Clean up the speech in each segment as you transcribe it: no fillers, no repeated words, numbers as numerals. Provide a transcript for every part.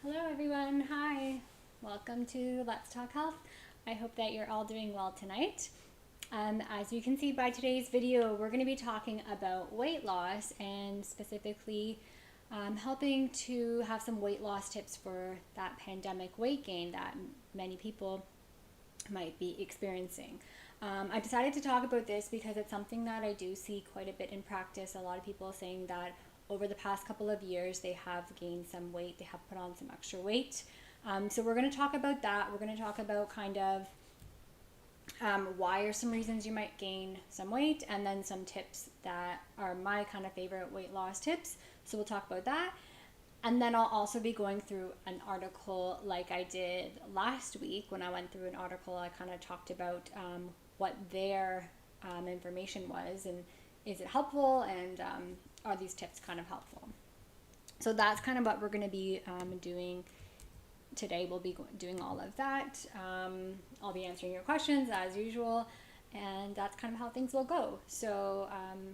Hello everyone, hi. Welcome to Let's Talk Health. I hope that you're all doing well tonight. As you can see by today's video, we're going to be talking about weight loss and specifically helping to have some weight loss tips for that pandemic weight gain that many people might be experiencing. I decided to talk about this because it's something that I do see quite a bit in practice. A lot of people saying that over the past couple of years they have gained some weight, they have put on some extra weight. So we're going to talk about that. We're going to talk about kind of why are some reasons you might gain some weight, and then some tips that are my kind of favorite weight loss tips. So we'll talk about that. And then I'll also be going through an article like I did last week. When I went through an article, I kind of talked about what their information was and is it helpful, and are these tips kind of helpful. So that's kind of what we're going to be doing today. We'll be doing all of that. I'll be answering your questions as usual, and that's kind of how things will go. So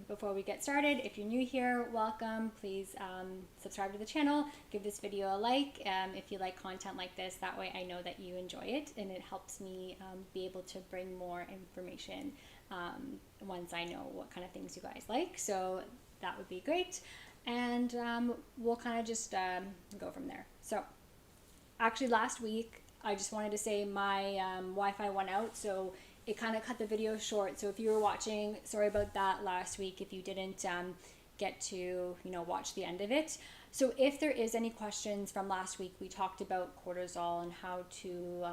before we get started, if you're new here, welcome. Please subscribe to the channel, give this video a like if you like content like this. That way I know that you enjoy it, and it helps me be able to bring more information once I know what kind of things you guys like. So that would be great, and we'll kind of just go from there. So actually last week I just wanted to say my Wi-Fi went out, so it kind of cut the video short. So if you were watching, sorry about that last week if you didn't get to watch the end of it. So if there is any questions from last week, we talked about cortisol and how to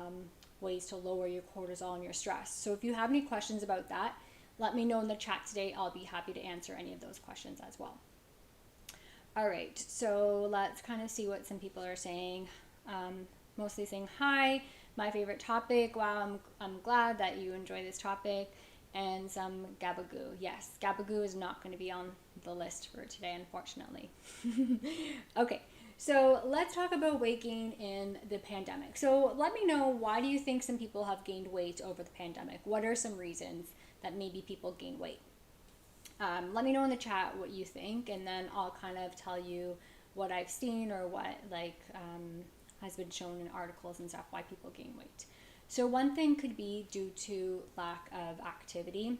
ways to lower your cortisol and your stress. So if you have any questions about that, let me know in the chat today. I'll be happy to answer any of those questions as well. All right, so let's kind of see what some people are saying. Mostly saying hi, my favorite topic. Wow, I'm glad that you enjoy this topic. And some gabagoo. Yes, gabagoo is not going to be on the list for today, unfortunately. Okay, so let's talk about weight gain in the pandemic. So let me know, why do you think some people have gained weight over the pandemic? What are some reasons that maybe people gain weight? Let me know in the chat what you think, and then I'll kind of tell you what I've seen or what has been shown in articles and stuff, why people gain weight. So one thing could be due to lack of activity.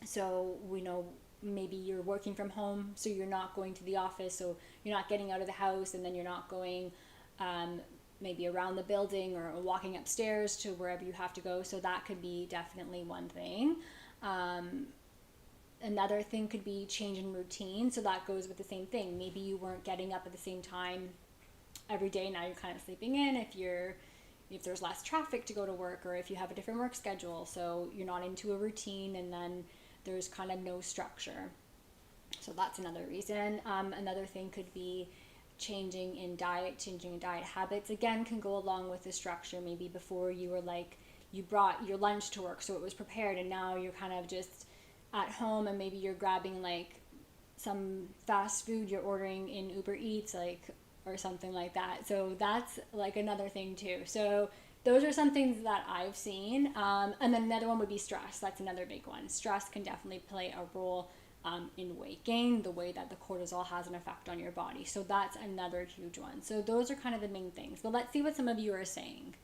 So we know maybe you're working from home, so you're not going to the office, so you're not getting out of the house, and then you're not going maybe around the building or walking upstairs to wherever you have to go. So that could be definitely one thing. Another thing could be change in routine. So that goes with the same thing. Maybe you weren't getting up at the same time every day. Now you're kind of sleeping in if there's less traffic to go to work, or if you have a different work schedule, so you're not into a routine, and then there's kind of no structure. So that's another reason. Another thing could be changing in diet habits. Again, can go along with the structure. Maybe before you were like, you brought your lunch to work, so it was prepared, and now you're kind of just at home, and maybe you're grabbing like some fast food, you're ordering in Uber Eats, or something like that. So that's like another thing too. So those are some things that I've seen. And then another one would be stress. That's another big one. Stress can definitely play a role in weight gain, the way that the cortisol has an effect on your body. So that's another huge one. So those are kind of the main things. But let's see what some of you are saying.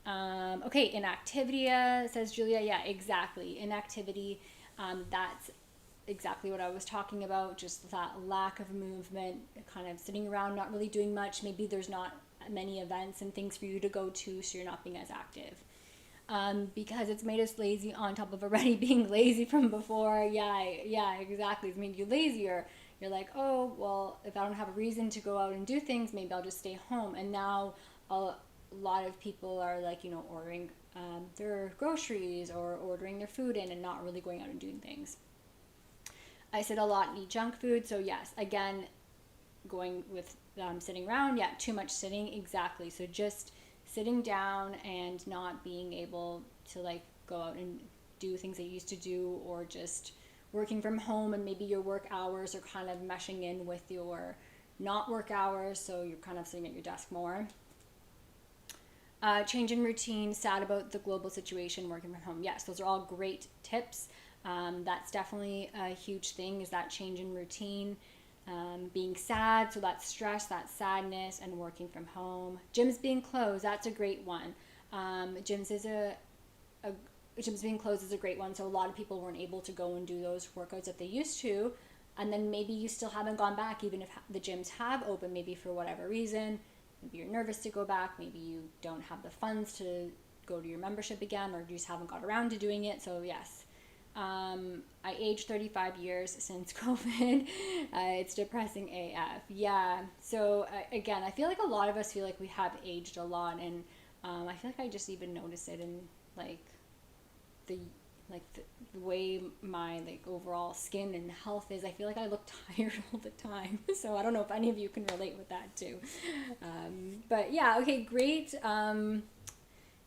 Okay, inactivity, says Julia. Yeah, exactly. Inactivity, that's exactly what I was talking about, just that lack of movement, kind of sitting around, not really doing much. Maybe there's not many events and things for you to go to, so you're not being as active. Because it's made us lazy on top of already being lazy from before. Yeah, exactly. It's made you lazier. You're like, oh, well, if I don't have a reason to go out and do things, maybe I'll just stay home. And now a lot of people are like, ordering their groceries or ordering their food in and not really going out and doing things. I said a lot eat junk food. So yes, again, going with sitting around. Yeah, too much sitting. Exactly. So just sitting down and not being able to like go out and do things that you used to do, or just working from home, and maybe your work hours are kind of meshing in with your not work hours. So you're kind of sitting at your desk more. Change in routine, sad about the global situation, working from home. Yes, those are all great tips. That's definitely a huge thing, is that change in routine. Being sad, so that's stress, that's sadness, and working from home. Gyms being closed, that's a great one. Gyms being closed is a great one. So a lot of people weren't able to go and do those workouts that they used to. And then maybe you still haven't gone back, even if the gyms have opened, maybe for whatever reason. Maybe you're nervous to go back. Maybe you don't have the funds to go to your membership again, or you just haven't got around to doing it. So yes, I aged 35 years since COVID. It's depressing AF. Yeah. So again, I feel like a lot of us feel like we have aged a lot, and I feel like I just even notice it in the way my overall skin and health is. I feel like I look tired all the time. So I don't know if any of you can relate with that too. But yeah, okay, great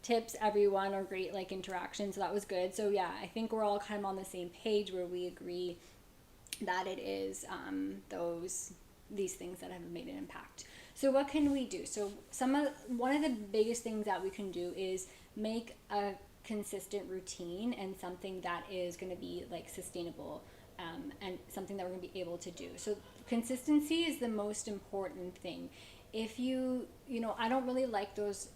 tips everyone, or great interaction. So that was good. So yeah, I think we're all kind of on the same page where we agree that it is these things that have made an impact. So what can we do? So one of the biggest things that we can do is make a consistent routine, and something that is going to be sustainable, and something that we're going to be able to do. So consistency is the most important thing. If I don't really like those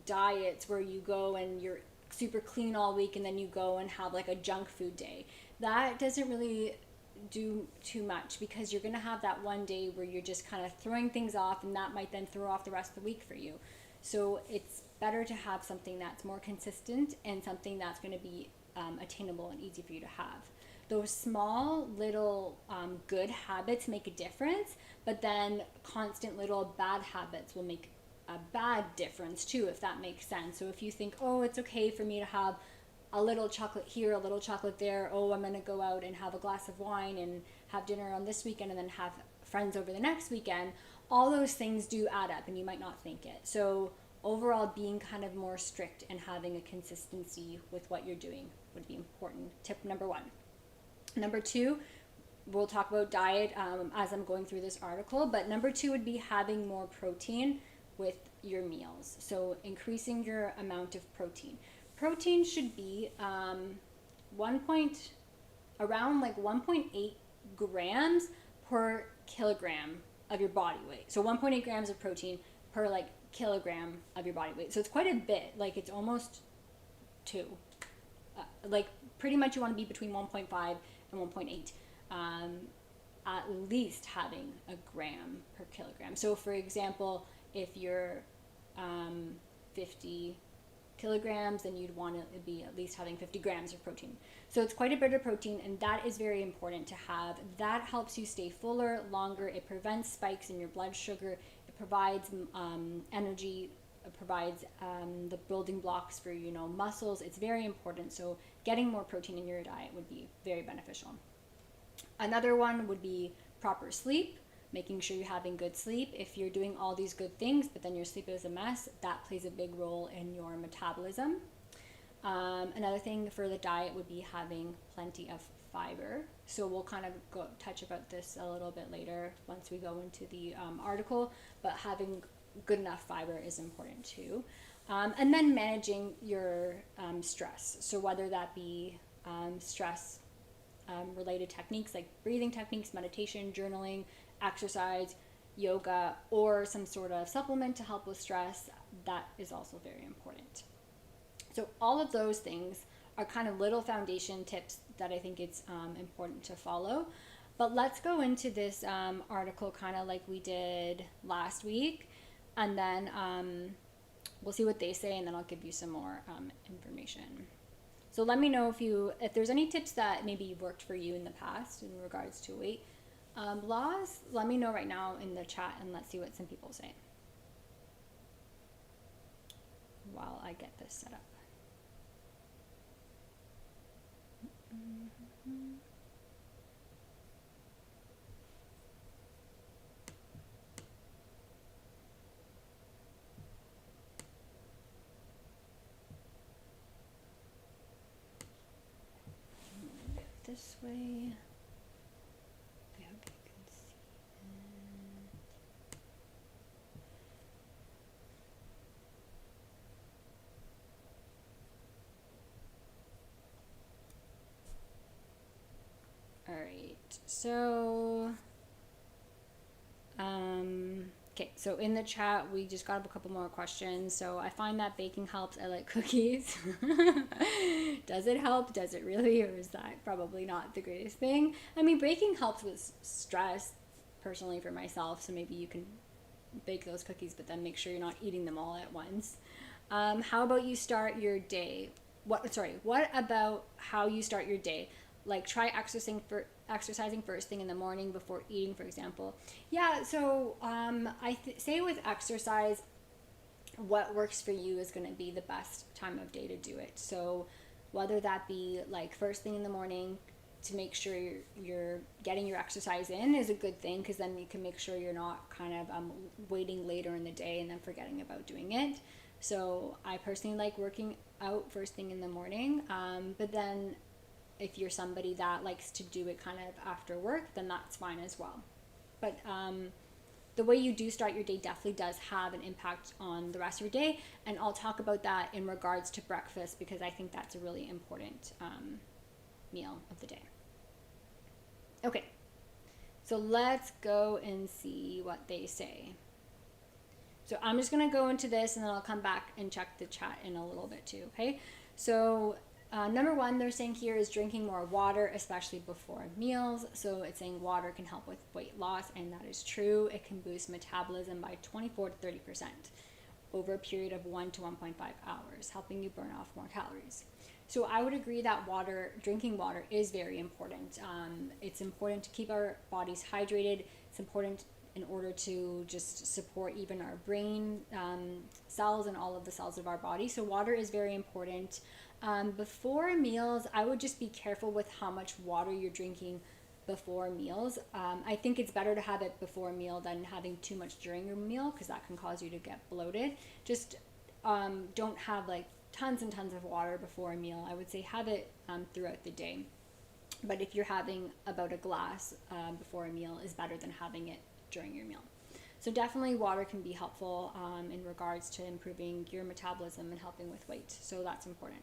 diets where you go and you're super clean all week and then you go and have a junk food day. That doesn't really do too much, because you're going to have that one day where you're just kind of throwing things off, and that might then throw off the rest of the week for you. So it's better to have something that's more consistent, and something that's going to be attainable and easy for you to have. Those small little good habits make a difference, but then constant little bad habits will make a bad difference too, if that makes sense. So if you think, oh, it's okay for me to have a little chocolate here, a little chocolate there, oh, I'm going to go out and have a glass of wine and have dinner on this weekend and then have friends over the next weekend, all those things do add up, and you might not think it. So overall, being kind of more strict and having a consistency with what you're doing would be important. Tip number 1. Number 2, we'll talk about diet as I'm going through this article, but number 2 would be having more protein with your meals. So increasing your amount of protein. Protein should be around 1.8 grams per kilogram of your body weight. So 1.8 grams of protein per kilogram of your body weight. So it's quite a bit. It's almost 2. Pretty much you want to be between 1.5 and 1.8. At least having a gram per kilogram. So for example, if you're 50 kilograms, then you'd want to be at least having 50 grams of protein. So it's quite a bit of protein, and that is very important to have. That helps you stay fuller longer. It prevents spikes in your blood sugar. It provides energy. It provides the building blocks for muscles. It's very important. So getting more protein in your diet would be very beneficial. Another one would be proper sleep. Making sure you're having good sleep. If you're doing all these good things, but then your sleep is a mess, that plays a big role in your metabolism. Another thing for the diet would be having plenty of fiber. So we'll kind of touch about this a little bit later once we go into the article, but having good enough fiber is important too. And then managing your stress. So whether that be stress related techniques like breathing techniques, meditation, journaling, exercise, yoga, or some sort of supplement to help with stress, that is also very important. So all of those things are kind of little foundation tips that I think it's important to follow. But let's go into this article kind of like we did last week, and then we'll see what they say, and then I'll give you some more information. So let me know if there's any tips that maybe worked for you in the past in regards to weight loss. Let me know right now in the chat, and let's see what some people say while I get this set up. This way. I hope you can see it. All right, so Okay, so in the chat, we just got a couple more questions. So I find that baking helps. I like cookies. Does it help? Does it really? Or is that probably not the greatest thing? I mean, baking helps with stress, personally for myself. So maybe you can bake those cookies, but then make sure you're not eating them all at once. How about you start your day? What about how you start your day? Like try exercising first thing in the morning before eating, for example. Yeah, so say with exercise, what works for you is going to be the best time of day to do it. So whether that be like first thing in the morning to make sure you're getting your exercise in is a good thing, because then you can make sure you're not kind of waiting later in the day and then forgetting about doing it. So I personally like working out first thing in the morning, but then if you're somebody that likes to do it kind of after work, then that's fine as well. But the way you do start your day definitely does have an impact on the rest of your day, and I'll talk about that in regards to breakfast, because I think that's a really important meal of the day. Okay, so let's go and see what they say. So I'm just going to go into this and then I'll come back and check the chat in a little bit too, okay? So number one, they're saying here is drinking more water, especially before meals. So it's saying water can help with weight loss, and that is true. It can boost metabolism by 24 to 30% over a period of 1 to 1.5 hours, helping you burn off more calories. So I would agree that drinking water is very important. It's important to keep our bodies hydrated. It's important in order to just support even our brain cells and all of the cells of our body. So water is very important. Before meals, I would just be careful with how much water you're drinking before meals. I think it's better to have it before a meal than having too much during your meal, because that can cause you to get bloated. Just don't have like tons and tons of water before a meal. I would say have it throughout the day. But if you're having about a glass before a meal is better than having it during your meal. So definitely water can be helpful in regards to improving your metabolism and helping with weight. So that's important.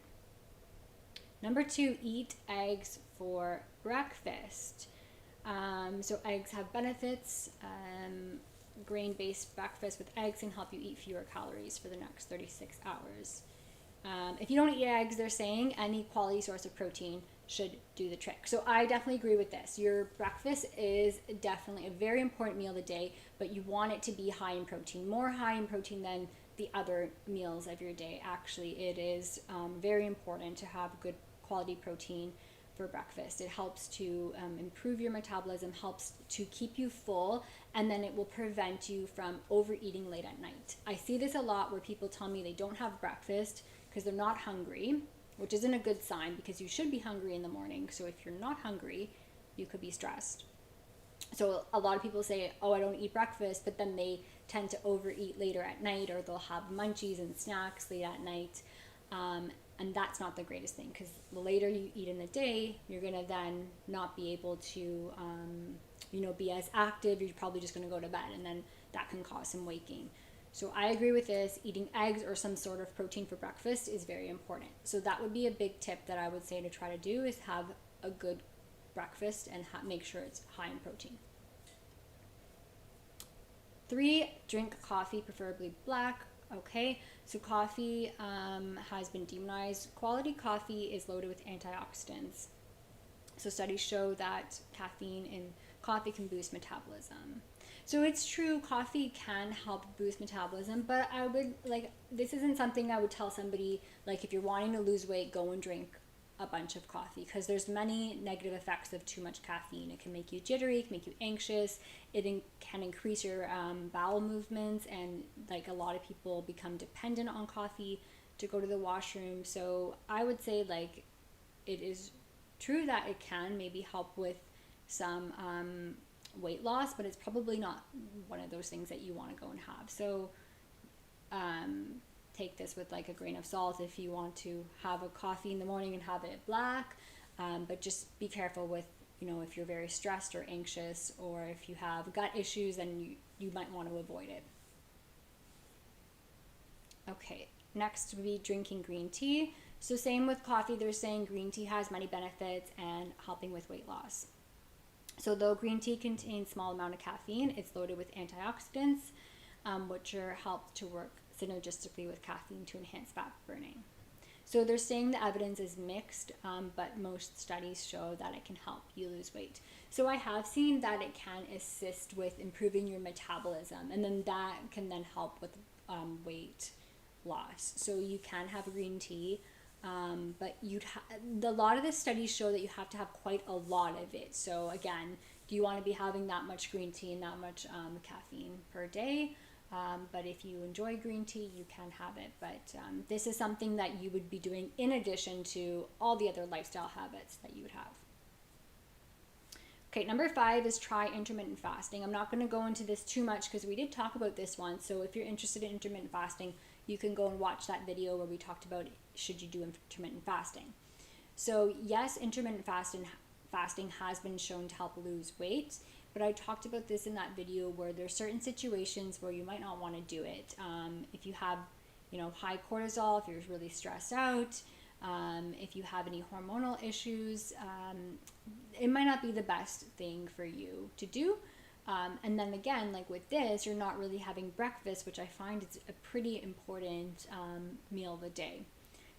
Number 2, eat eggs for breakfast. So eggs have benefits. Grain-based breakfast with eggs can help you eat fewer calories for the next 36 hours. If you don't eat eggs, they're saying any quality source of protein should do the trick. So I definitely agree with this. Your breakfast is definitely a very important meal of the day, but you want it to be high in protein, more high in protein than the other meals of your day. Actually, it is very important to have good quality protein for breakfast. It helps to improve your metabolism, helps to keep you full, and then it will prevent you from overeating late at night. I see this a lot where people tell me they don't have breakfast because they're not hungry, which isn't a good sign, because you should be hungry in the morning. So if you're not hungry, you could be stressed. So a lot of people say, oh, I don't eat breakfast, but then they tend to overeat later at night, or they'll have munchies and snacks late at night. And that's not the greatest thing, because the later you eat in the day, you're going to then not be able to, be as active. You're probably just going to go to bed, and then that can cause some weight gain. So I agree with this. Eating eggs or some sort of protein for breakfast is very important. So that would be a big tip that I would say to try to do, is have a good breakfast and make sure it's high in protein. 3, drink coffee, preferably black. Okay, so coffee has been demonized. Quality coffee is loaded with antioxidants. So studies show that caffeine in coffee can boost metabolism. So it's true, coffee can help boost metabolism, but I would this isn't something I would tell somebody, like if you're wanting to lose weight, go and drink a bunch of coffee, because there's many negative effects of too much caffeine. It can make you jittery, it can make you anxious, it can increase your bowel movements, and like a lot of people become dependent on coffee to go to the washroom. So I would say it is true that it can maybe help with some weight loss, but it's probably not one of those things that you want to go and have. So take this with a grain of salt if you want to have a coffee in the morning and have it black, but just be careful with, if you're very stressed or anxious, or if you have gut issues, then you might want to avoid it. Okay, next would be drinking green tea. So same with coffee, they're saying green tea has many benefits and helping with weight loss. So though green tea contains small amount of caffeine, it's loaded with antioxidants. which are helped to work synergistically with caffeine to enhance fat burning. So they're saying the evidence is mixed, but most studies show that it can help you lose weight. So I have seen that it can assist with improving your metabolism, and then that can then help with weight loss. So you can have green tea, but a lot of the studies show that you have to have quite a lot of it. So again, do you want to be having that much green tea and that much caffeine per day? But if you enjoy green tea, you can have it. But this is something that you would be doing in addition to all the other lifestyle habits that you would have. Okay, number 5 is try intermittent fasting. I'm not going to go into this too much because we did talk about this once. So if you're interested in intermittent fasting, you can go and watch that video where we talked about should you do intermittent fasting. So yes, intermittent fasting has been shown to help lose weight. But I talked about this in that video where there's certain situations where you might not want to do it. If you have, high cortisol, if you're really stressed out, if you have any hormonal issues, it might not be the best thing for you to do. And then again, like with this, you're not really having breakfast, which I find is a pretty important meal of the day.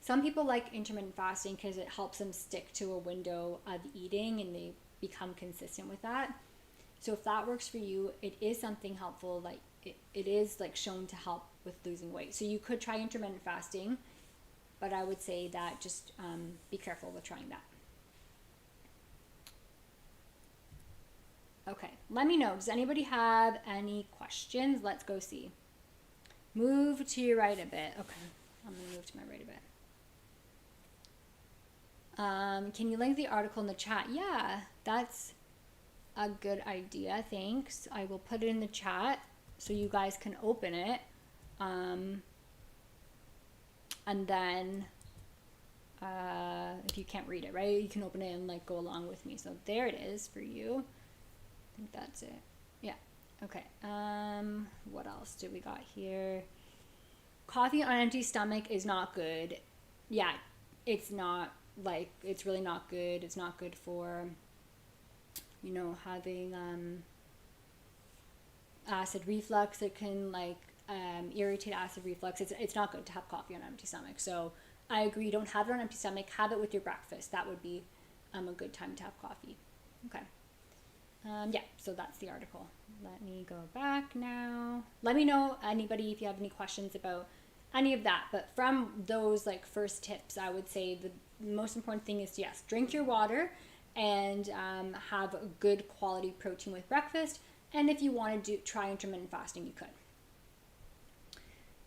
Some people like intermittent fasting because it helps them stick to a window of eating and they become consistent with that. So if that works for you, it is something helpful. Like it is like shown to help with losing weight. So you could try intermittent fasting, but I would say that just be careful with trying that. Okay, let me know. Does anybody have any questions? Let's go see. Move to your right a bit. Okay, I'm gonna move to my right a bit. Can you link the article in the chat? Yeah, that's a good idea. Thanks. I will put it in the chat so you guys can open it. And then if you can't read it, right, you can open it and like go along with me. So there it is for you. I think that's it. Yeah. Okay. What else do we got here? Coffee on an empty stomach is not good. Yeah, it's not like, it's really not good. It's not good for having acid reflux. It can irritate acid reflux. It's not good to have coffee on an empty stomach. So I agree, don't have it on an empty stomach. Have it with your breakfast. That would be a good time to have coffee. Okay. Yeah, so that's the article. Let me go back now. Let me know, anybody, if you have any questions about any of that. But from those first tips, I would say the most important thing is, yes, drink your water and have a good quality protein with breakfast. And if you want to try intermittent fasting, you could.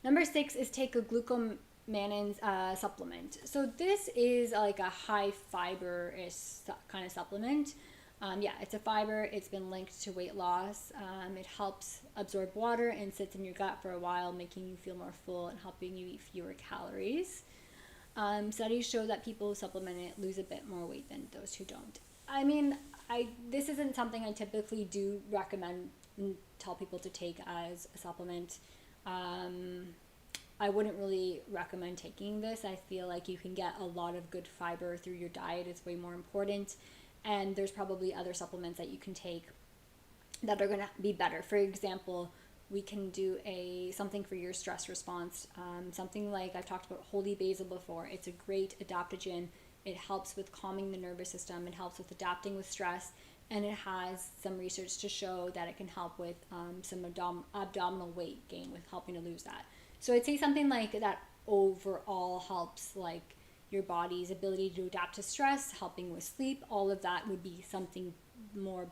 Number 6 is take a glucomannan supplement. So this is like a high fiber-ish kind of supplement. Yeah, it's a fiber. It's been linked to weight loss. It helps absorb water and sits in your gut for a while, making you feel more full and helping you eat fewer calories. Studies show that people who supplement it lose a bit more weight than those who don't. I mean, this isn't something I typically do recommend and tell people to take as a supplement. I wouldn't really recommend taking this. I feel like you can get a lot of good fiber through your diet. It's way more important. And there's probably other supplements that you can take that are going to be better. For example, we can do something for your stress response. Something like I've talked about holy basil before. It's a great adaptogen. It helps with calming the nervous system. It helps with adapting with stress. And it has some research to show that it can help with some abdominal weight gain, with helping to lose that. So I'd say something like that overall helps your body's ability to adapt to stress, helping with sleep. All of that would be something more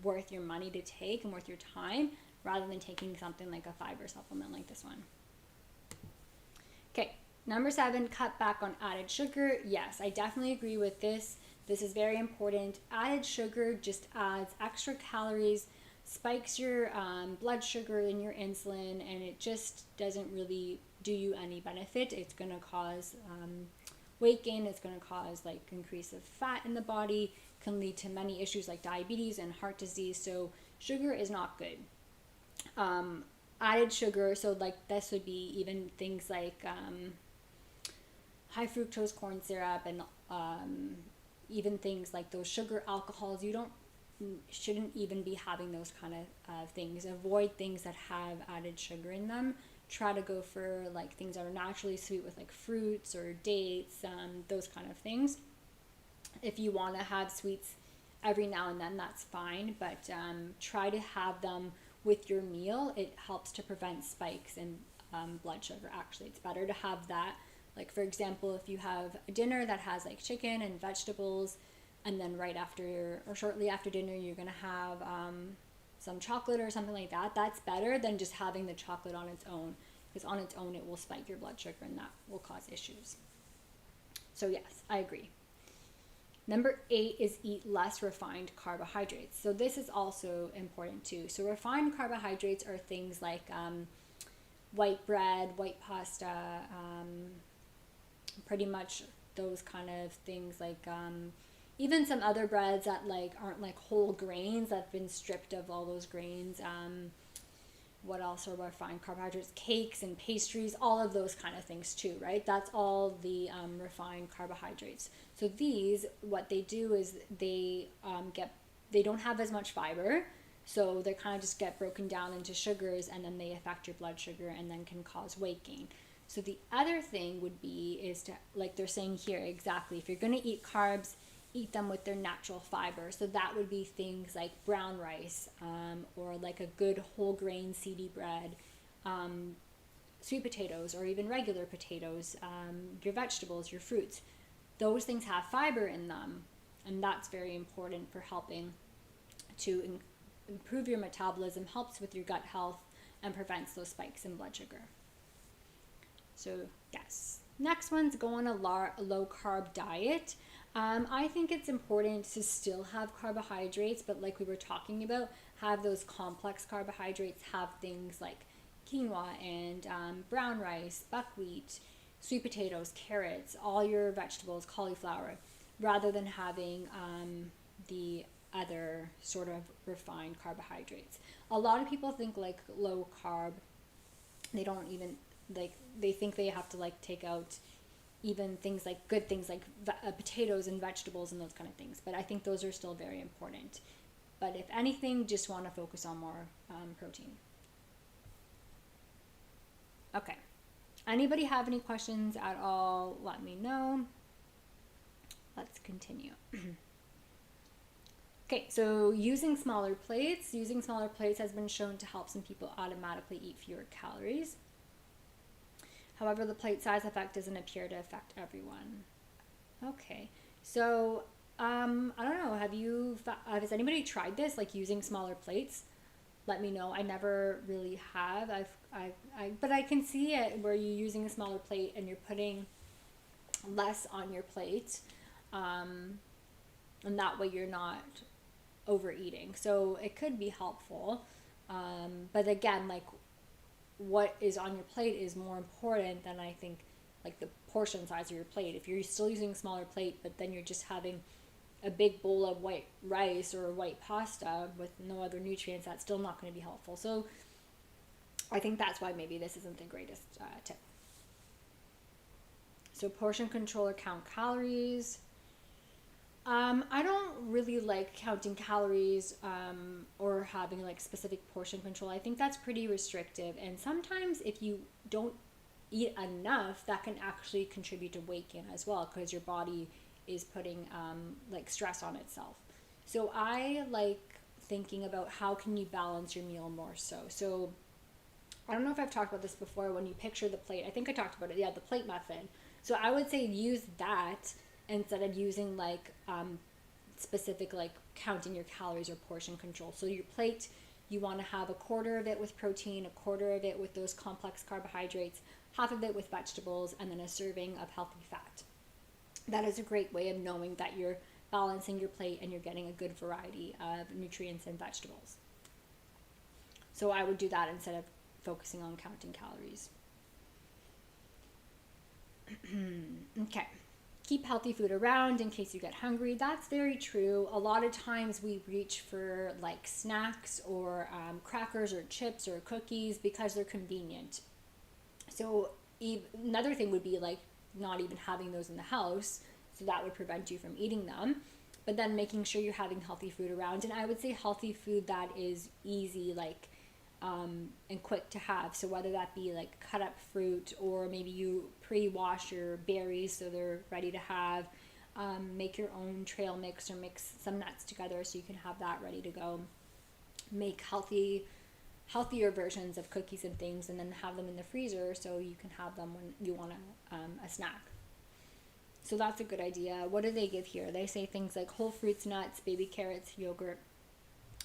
worth your money to take and worth your time, rather than taking something like a fiber supplement like this one. Okay, number 7, cut back on added sugar. Yes, I definitely agree with this. This is very important. Added sugar just adds extra calories, spikes your blood sugar and your insulin, and it just doesn't really do you any benefit. It's going to cause weight gain. It's going to cause increase of fat in the body, can lead to many issues like diabetes and heart disease. So sugar is not good. Added sugar, so this would be even things like high fructose corn syrup, and even things like those sugar alcohols. You don't shouldn't even be having those kind of things. Avoid things that have added sugar in them. Try to go for like things that are naturally sweet with like fruits or dates, those kind of things. If you want to have sweets every now and then, that's fine, but try to have them with your meal. It helps to prevent spikes in blood sugar. Actually, it's better to have that. Like, for example, if you have a dinner that has like chicken and vegetables, and then right after or shortly after dinner you're going to have some chocolate or something like that, that's better than just having the chocolate on its own, because on its own it will spike your blood sugar and that will cause issues. So yes, I agree. Number 8 is eat less refined carbohydrates. So this is also important too. So refined carbohydrates are things like white bread, white pasta, pretty much those kind of things, like even some other breads that like aren't like whole grains, that have been stripped of all those grains. What else are refined carbohydrates? Cakes and pastries, all of those kind of things too, right? That's all the refined carbohydrates. So these, what they do is they don't have as much fiber, so they kind of just get broken down into sugars, and then they affect your blood sugar and then can cause weight gain. So the other thing would be is to, like they're saying here exactly, if you're going to eat carbs, eat them with their natural fiber. So that would be things like brown rice, or like a good whole grain seedy bread, sweet potatoes, or even regular potatoes, your vegetables, your fruits. Those things have fiber in them, and that's very important for helping to improve your metabolism, helps with your gut health, and prevents those spikes in blood sugar. So yes, next one's go on a low carb diet. I think it's important to still have carbohydrates, but like we were talking about, have those complex carbohydrates, have things like quinoa and brown rice, buckwheat, sweet potatoes, carrots, all your vegetables, cauliflower, rather than having the other sort of refined carbohydrates. A lot of people think like low carb, they don't even like, they think they have to like take out even things like good things like potatoes and vegetables and those kind of things, but I think those are still very important. But if anything, just want to focus on more protein. Okay, anybody have any questions at all, let me know. Let's continue. Okay, so using smaller plates has been shown to help some people automatically eat fewer calories. However, the plate size effect doesn't appear to affect everyone. Okay, so I don't know, has anybody tried this, like using smaller plates? Let me know. I never really have. But I can see it where you're using a smaller plate and you're putting less on your plate, and that way you're not overeating. So it could be helpful, but again, like, what is on your plate is more important than I think like the portion size of your plate. If you're still using a smaller plate, but then you're just having a big bowl of white rice or white pasta with no other nutrients, that's still not going to be helpful. So I think that's why maybe this isn't the greatest tip. So portion control or count calories. I don't really like counting calories or having like specific portion control. I think that's pretty restrictive, and sometimes if you don't eat enough, that can actually contribute to weight gain as well, because your body is putting like stress on itself. So I like thinking about how can you balance your meal more so I don't know if I've talked about this before. When you picture the plate, I think I talked about it, the plate method. So I would say use that instead of using like specific like counting your calories or portion control. So your plate, you want to have a quarter of it with protein, a quarter of it with those complex carbohydrates, half of it with vegetables, and then a serving of healthy fat. That is a great way of knowing that you're balancing your plate and you're getting a good variety of nutrients and vegetables. So I would do that instead of focusing on counting calories. Okay. Keep healthy food around in case you get hungry. That's very true. A lot of times we reach for like snacks or crackers or chips or cookies because they're convenient. So another thing would be like not even having those in the house. So that would prevent you from eating them. but then making sure you're having healthy food around. And I would say healthy food that is easy, like and quick to have. So whether that be like cut up fruit, or maybe you pre-wash your berries so they're ready to have, make your own trail mix or mix some nuts together so you can have that ready to go. Make healthier versions of cookies and things, and then have them in the freezer so you can have them when you want a snack. So that's a good idea. What do they give here? They say things like whole fruits, nuts, baby carrots, yogurt,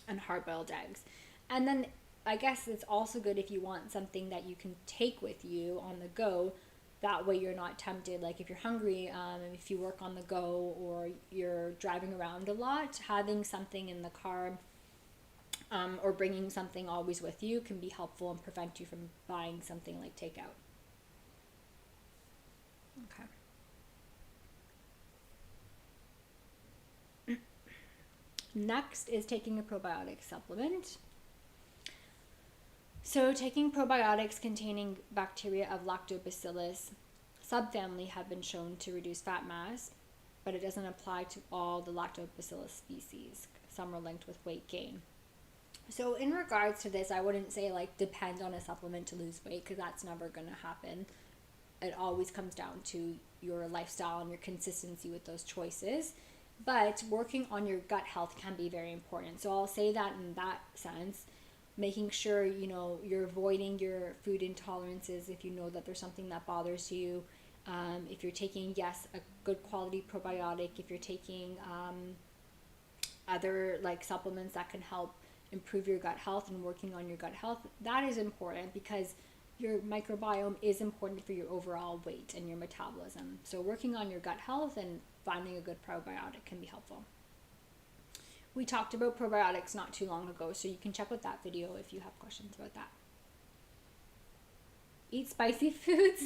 and hard-boiled eggs. And then I guess it's also good if you want something that you can take with you on the go. That way you're not tempted. Like if you're hungry, if you work on the go or you're driving around a lot, having something in the car or bringing something always with you can be helpful and prevent you from buying something like takeout. Okay. Next is taking a probiotic supplement. So taking probiotics containing bacteria of Lactobacillus subfamily have been shown to reduce fat mass, but it doesn't apply to all the Lactobacillus species. Some are linked with weight gain. So in regards to this, I wouldn't say like depend on a supplement to lose weight, because that's never going to happen. It always comes down to your lifestyle and your consistency with those choices. But working on your gut health can be very important. So I'll say that in that sense, making sure, you know, you're avoiding your food intolerances if you know that there's something that bothers you. If you're taking, yes, a good quality probiotic, if you're taking other like supplements that can help improve your gut health and working on your gut health, that is important because your microbiome is important for your overall weight and your metabolism. So working on your gut health and finding a good probiotic can be helpful. We talked about probiotics not too long ago, so you can check out that video if you have questions about that. Eat spicy foods.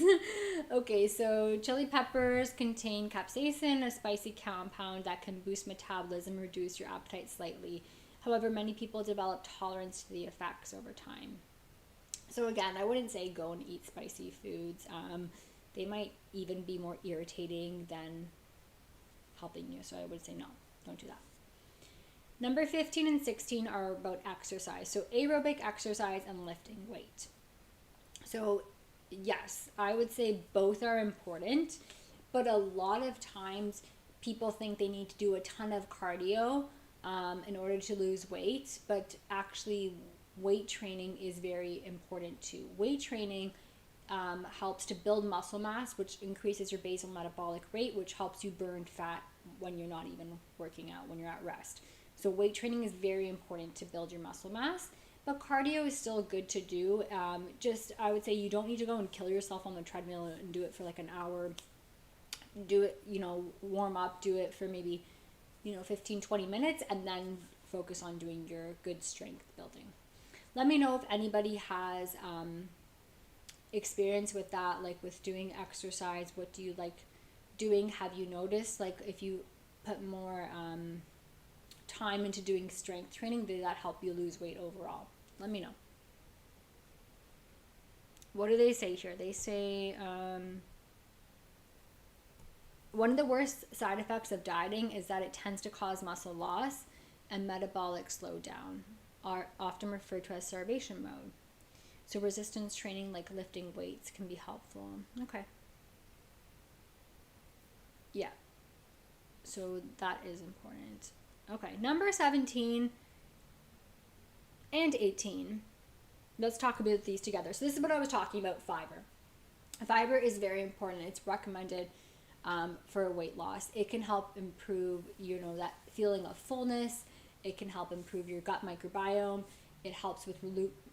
Okay, so chili peppers contain capsaicin, a spicy compound that can boost metabolism and reduce your appetite slightly. However, many people develop tolerance to the effects over time. So again, I wouldn't say go and eat spicy foods. They might even be more irritating than helping you. So I would say no, don't do that. Number 15 and 16 are about exercise. So aerobic exercise and lifting weight. So yes, I would say both are important, but a lot of times people think they need to do a ton of cardio in order to lose weight, but actually weight training is very important too. Weight training helps to build muscle mass, which increases your basal metabolic rate, which helps you burn fat when you're not even working out, when you're at rest. So weight training is very important to build your muscle mass, but cardio is still good to do. I would say you don't need to go and kill yourself on the treadmill and do it for like an hour. Do it, warm up, do it for maybe, 15, 20 minutes, and then focus on doing your good strength building. Let me know if anybody has experience with that, like with doing exercise. What do you like doing? Have you noticed, like if you put more time into doing strength training, did that help you lose weight overall? Let me know. What do they say here? They say one of the worst side effects of dieting is that it tends to cause muscle loss and metabolic slowdown, are often referred to as starvation mode. So resistance training like lifting weights can be helpful. Okay. Yeah. So that is important. Okay, number 17 and 18. Let's talk about these together. So this is what I was talking about, fiber. Fiber is very important. It's recommended for weight loss. It can help improve, that feeling of fullness. It can help improve your gut microbiome. It helps with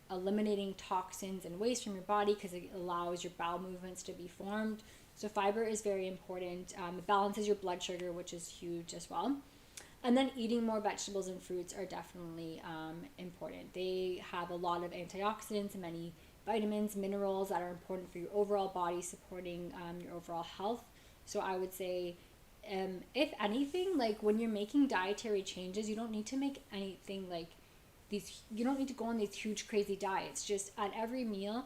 eliminating toxins and waste from your body because it allows your bowel movements to be formed. So fiber is very important. It balances your blood sugar, which is huge as well. And then eating more vegetables and fruits are definitely important. They have a lot of antioxidants and many vitamins, minerals that are important for your overall body, supporting your overall health. So I would say, if anything, like when you're making dietary changes, you don't need to make anything like these. You don't need to go on these huge, crazy diets. Just at every meal,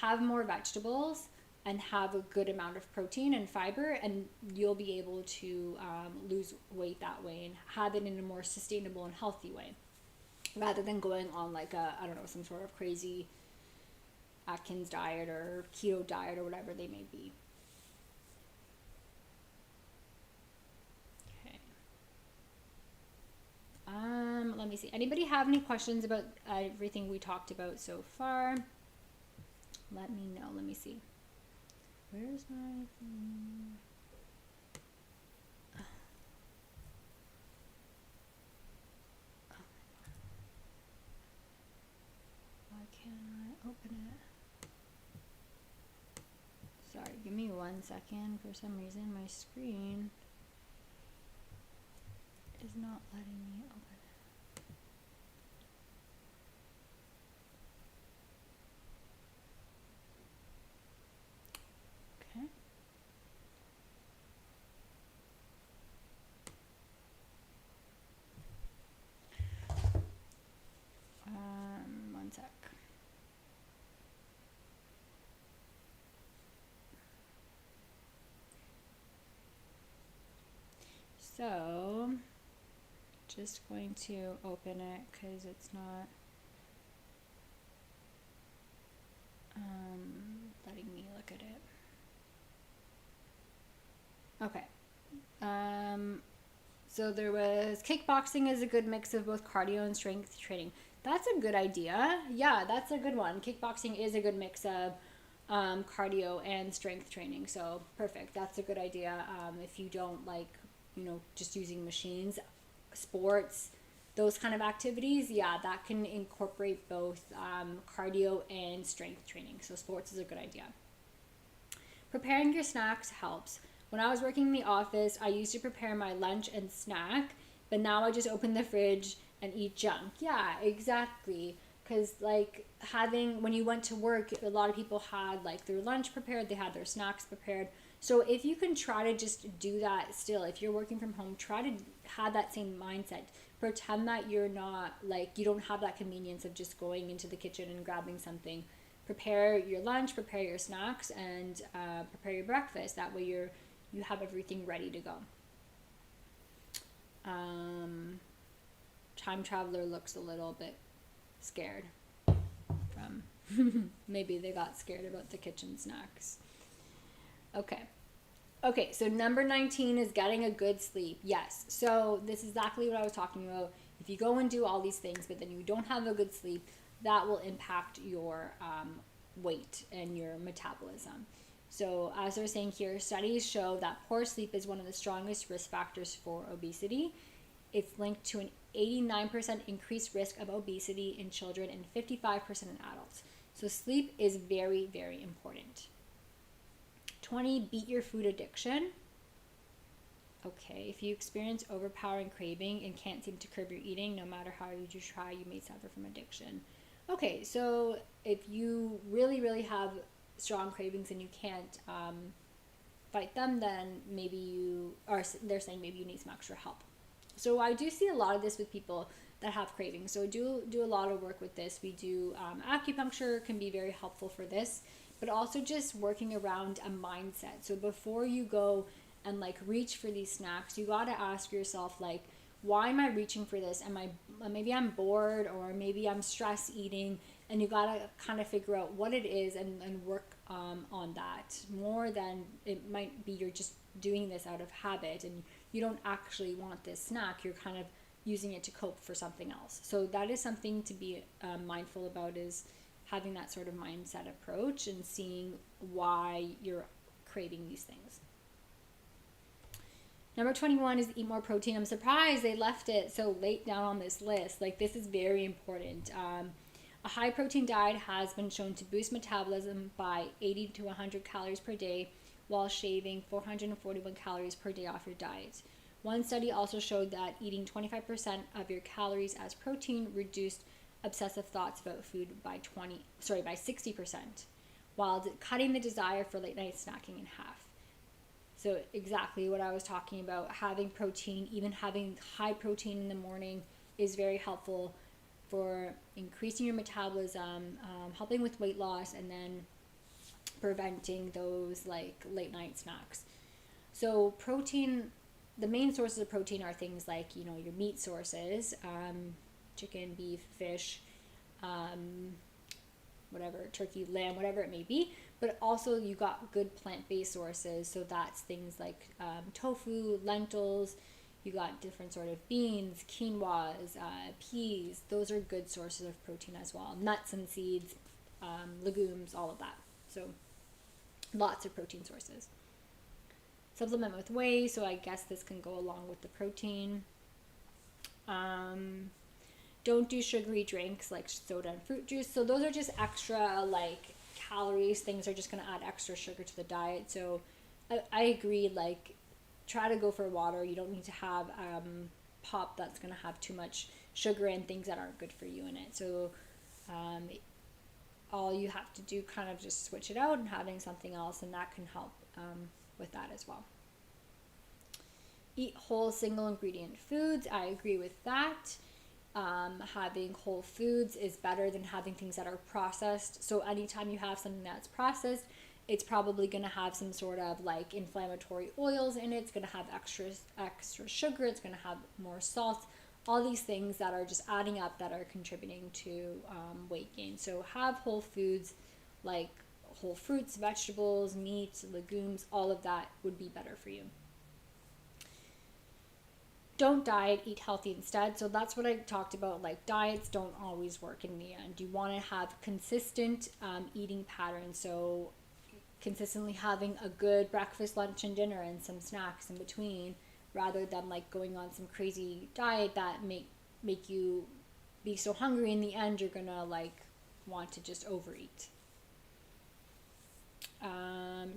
have more vegetables, and have a good amount of protein and fiber, and you'll be able to lose weight that way and have it in a more sustainable and healthy way, rather than going on like a, I don't know, some sort of crazy Atkins diet or keto diet or whatever they may be. Okay. Let me see. Anybody have any questions about everything we talked about so far? Let me know. Let me see. Where's my thing? Why can't I open it? Sorry, give me 1 second. For some reason, my screen is not letting me open it. Okay. 1 sec. So, just going to open it because it's not letting me look at it. Okay. So there was kickboxing is a good mix of both cardio and strength training. That's a good idea. Yeah, that's a good one. Kickboxing is a good mix of cardio and strength training. So perfect. That's a good idea. If you don't like, just using machines, sports, those kind of activities, yeah, that can incorporate both cardio and strength training. So sports is a good idea. Preparing your snacks helps. When I was working in the office, I used to prepare my lunch and snack, but now I just open the fridge and eat junk. Yeah, exactly. Because when you went to work, a lot of people had like their lunch prepared, they had their snacks prepared. So if you can try to just do that still, if you're working from home, try to have that same mindset. Pretend that you're not you don't have that convenience of just going into the kitchen and grabbing something. Prepare your lunch, prepare your snacks, and prepare your breakfast. That way you have everything ready to go. Time Traveler looks a little bit scared from maybe they got scared about the kitchen snacks. Okay, so number 19 is getting a good sleep. Yes, so this is exactly what I was talking about. If you go and do all these things, but then you don't have a good sleep, that will impact your weight and your metabolism. So as they're saying here, studies show that poor sleep is one of the strongest risk factors for obesity. It's linked to an 89% increased risk of obesity in children and 55% in adults. So sleep is very, very important. 20, beat your food addiction. Okay, if you experience overpowering craving and can't seem to curb your eating, no matter how you try, you may suffer from addiction. Okay, so if you really, really have strong cravings and you can't fight them, then they're saying maybe you need some extra help. So I do see a lot of this with people that have cravings. So do a lot of work with this. We do acupuncture can be very helpful for this, but also just working around a mindset. So before you go and reach for these snacks, you got to ask yourself why am I reaching for this? Maybe I'm bored, or maybe I'm stress eating, and you got to kind of figure out what it is and work on that, more than it might be you're just doing this out of habit and you don't actually want this snack. You're kind of using it to cope for something else. So that is something to be mindful about, is having that sort of mindset approach and seeing why you're craving these things. Number 21 is eat more protein. I'm surprised they left it so late down on this list. This is very important. A high protein diet has been shown to boost metabolism by 80 to 100 calories per day while shaving 441 calories per day off your diet. One study also showed that eating 25% of your calories as protein reduced obsessive thoughts about food by 60%, while cutting the desire for late night snacking in half. So exactly what I was talking about, having protein, even having high protein in the morning, is very helpful for increasing your metabolism, helping with weight loss, and then preventing those like late night snacks. So protein, the main sources of protein are things like, you know, your meat sources, chicken, beef, fish, whatever, turkey, lamb, whatever it may be. But also you got good plant-based sources. So that's things like tofu, lentils. You got different sort of beans, quinoas, peas. Those are good sources of protein as well. Nuts and seeds, legumes, all of that. So lots of protein sources. Supplement with whey, so I guess this can go along with the protein. Don't do sugary drinks like soda and fruit juice. So those are just extra like calories. Things are just going to add extra sugar to the diet. So I agree, like try to go for water. You don't need to have pop that's going to have too much sugar and things that aren't good for you in it. So all you have to do kind of just switch it out and having something else, and that can help with that as well. Eat whole single ingredient foods. I agree with that. Having whole foods is better than having things that are processed. So anytime you have something that's processed, it's probably going to have some sort of like inflammatory oils in it. It's going to have extra sugar. It's going to have more salt. All these things that are just adding up that are contributing to weight gain. So have whole foods like whole fruits, vegetables, meat, legumes. All of that would be better for you. Don't diet, eat healthy instead. So that's what I talked about. Like diets don't always work in the end. You want to have consistent eating patterns. So consistently having a good breakfast, lunch, and dinner and some snacks in between, rather than like going on some crazy diet that make you be so hungry in the end you're gonna like want to just overeat.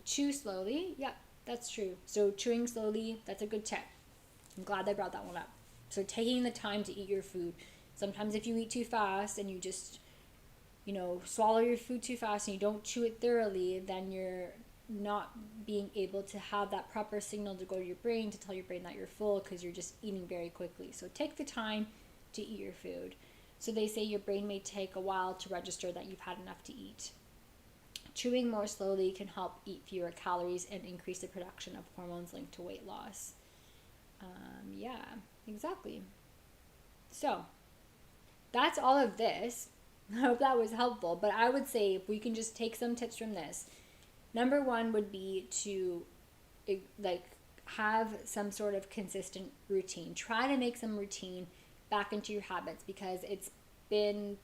Chew slowly. Yeah, that's true. So chewing slowly, that's a good tip. I'm glad I brought that one up. So taking the time to eat your food. Sometimes if you eat too fast and you just, you know, swallow your food too fast and you don't chew it thoroughly, then you're not being able to have that proper signal to go to your brain to tell your brain that you're full, because you're just eating very quickly. So take the time to eat your food. So they say your brain may take a while to register that you've had enough to eat. Chewing more slowly can help eat fewer calories and increase the production of hormones linked to weight loss. Yeah, exactly. So that's all of this. I hope that was helpful. But I would say if we can just take some tips from this, number one would be to like have some sort of consistent routine. Try to make some routine back into your habits, because it's been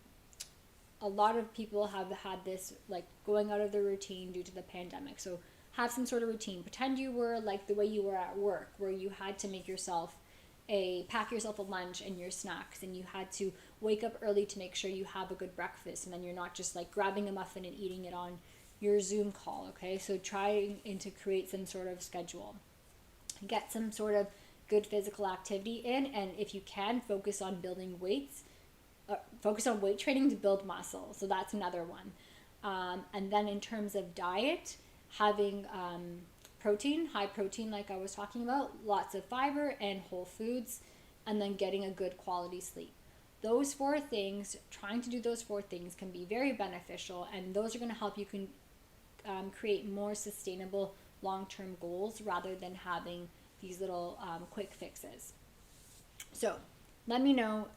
a lot of people have had this like going out of their routine due to the pandemic. So have some sort of routine. Pretend you were like the way you were at work, where you had to make yourself pack yourself a lunch and your snacks, and you had to wake up early to make sure you have a good breakfast, and then you're not just like grabbing a muffin and eating it on your Zoom call. Okay, so trying to create some sort of schedule. Get some sort of good physical activity in, and if you can, focus on building weights. Focus on weight training to build muscle. So that's another one. And then in terms of diet, having protein, high protein like I was talking about, lots of fiber and whole foods, and then getting a good quality sleep. Those four things, trying to do those four things can be very beneficial, and those are going to help you can create more sustainable long-term goals rather than having these little quick fixes. So let me know.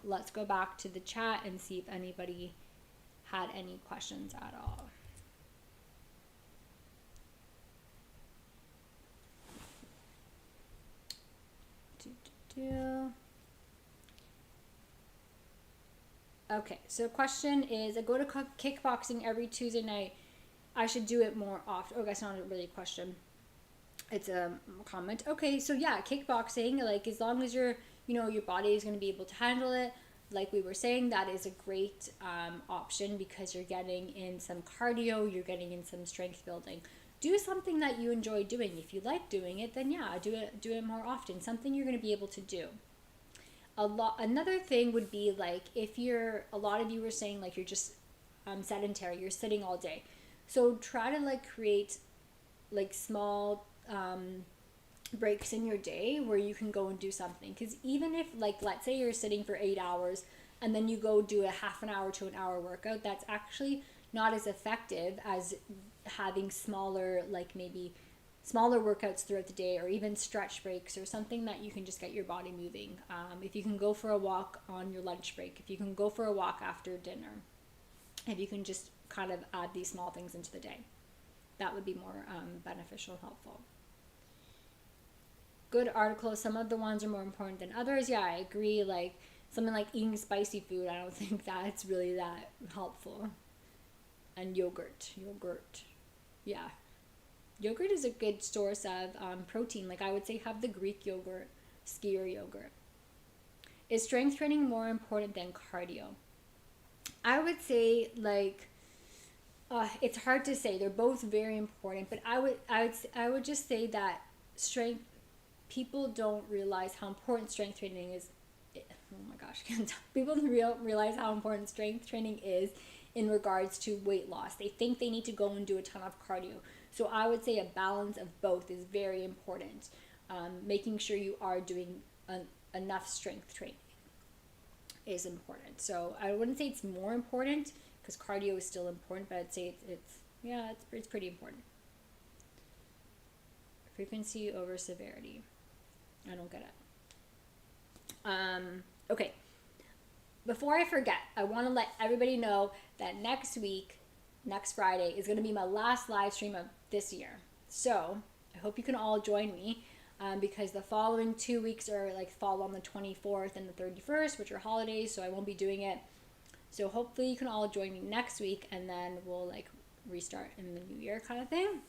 Let's go back to the chat and see if anybody had any questions at all. Okay, so question is, I go to kickboxing every Tuesday night. I should do it more often. Oh, that's not really a question. It's a comment. Okay, so yeah, kickboxing, like as long as your body is going to be able to handle it, like we were saying, that is a great option, because you're getting in some cardio, you're getting in some strength building. Do something that you enjoy doing. If you like doing it, then yeah, do it more often. Something you're going to be able to do. Another thing would be like, if a lot of you were saying like you're just sedentary, you're sitting all day. So try to like create like small breaks in your day where you can go and do something. Because even if like, let's say you're sitting for 8 hours and then you go do a half an hour to an hour workout, that's actually not as effective as having smaller, like maybe smaller workouts throughout the day, or even stretch breaks, or something that you can just get your body moving. If you can go for a walk on your lunch break, if you can go for a walk after dinner, if you can just kind of add these small things into the day, that would be more beneficial and helpful. Good article. Some of the ones are more important than others. Yeah, I agree. Like something like eating spicy food, I don't think that's really that helpful. And yogurt. Yeah. Yogurt is a good source of protein. Like I would say have the Greek yogurt, skyr yogurt. Is strength training more important than cardio? I would say like it's hard to say. They're both very important, but I would just say that strength, people don't realize how important strength training is. Oh my gosh, people don't realize how important strength training is in regards to weight loss. They think they need to go and do a ton of cardio. So I would say a balance of both is very important. Making sure you are doing enough strength training is important. So I wouldn't say it's more important, because cardio is still important, but I'd say it's pretty important. Frequency over severity. I don't get it. Okay. Before I forget, I want to let everybody know that next Friday, is going to be my last live stream of this year. So I hope you can all join me, because the following 2 weeks are like fall on the 24th and the 31st, which are holidays, so I won't be doing it. So hopefully you can all join me next week, and then we'll like restart in the new year kind of thing.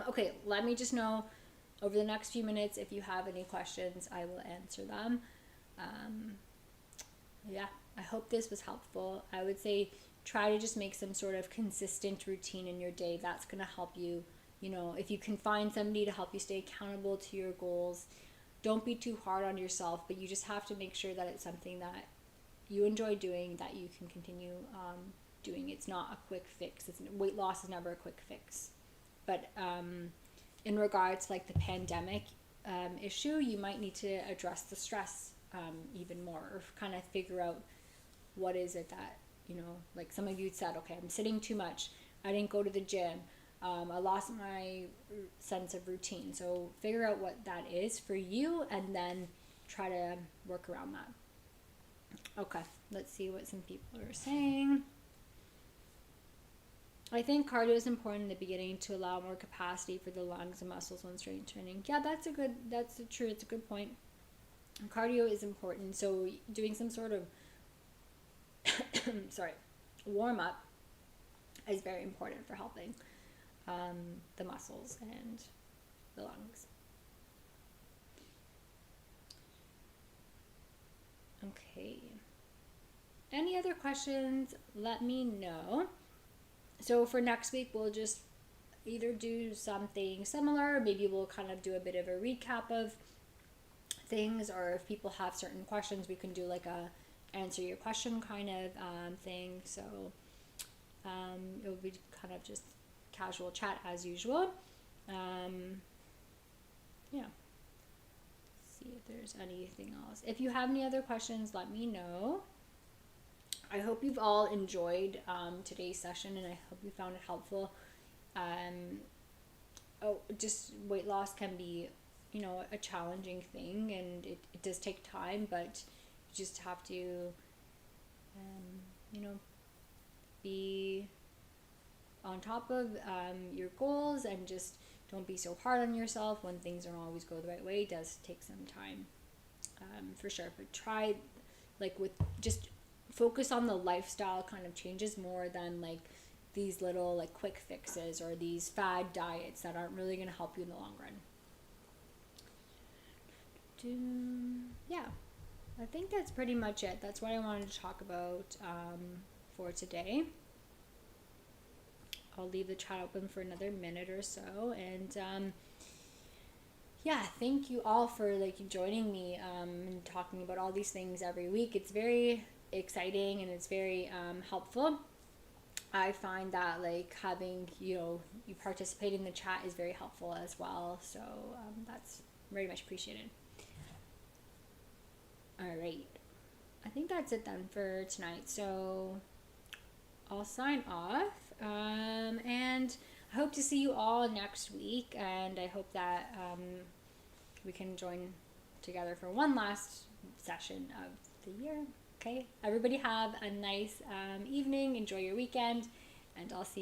Okay, let me just know over the next few minutes if you have any questions. I will answer them. Yeah, I hope this was helpful. I would say try to just make some sort of consistent routine in your day. That's going to help you. You know, if you can find somebody to help you stay accountable to your goals, don't be too hard on yourself, but you just have to make sure that it's something that you enjoy doing, that you can continue doing. It's not a quick fix. Weight loss is never a quick fix. But in regards to like the pandemic issue, you might need to address the stress even more, or kind of figure out what is it that, you know, like some of you said, okay, I'm sitting too much, I didn't go to the gym, I lost my sense of routine. So figure out what that is for you, and then try to work around that. Okay, let's see what some people are saying. I think cardio is important in the beginning to allow more capacity for the lungs and muscles when strength training. Yeah, that's true. It's a good point. Cardio is important. So doing some sort of warm up is very important for helping the muscles and the lungs. Okay. Any other questions? Let me know. So for next week, we'll just either do something similar, or maybe we'll kind of do a bit of a recap of things, or if people have certain questions, we can do like a answer your question kind of thing. So it'll be kind of just casual chat as usual. Yeah. See if there's anything else. If you have any other questions, let me know. I hope you've all enjoyed today's session, and I hope you found it helpful. Just weight loss can be, you know, a challenging thing, and it does take time, but you just have to, you know, be on top of your goals, and just don't be so hard on yourself when things don't always go the right way. It does take some time, for sure, but try, like, with just focus on the lifestyle kind of changes more than like these little like quick fixes or these fad diets that aren't really going to help you in the long run. Yeah, I think that's pretty much it. That's what I wanted to talk about for today. I'll leave the chat open for another minute or so, and yeah, thank you all for like joining me and talking about all these things every week. It's very exciting, and it's very helpful. I find that like having, you know, you participate in the chat is very helpful as well. So that's very much appreciated. All right. I think that's it then for tonight. So I'll sign off. And I hope to see you all next week, and I hope that we can join together for one last session of the year. Okay, everybody have a nice evening, enjoy your weekend, and I'll see you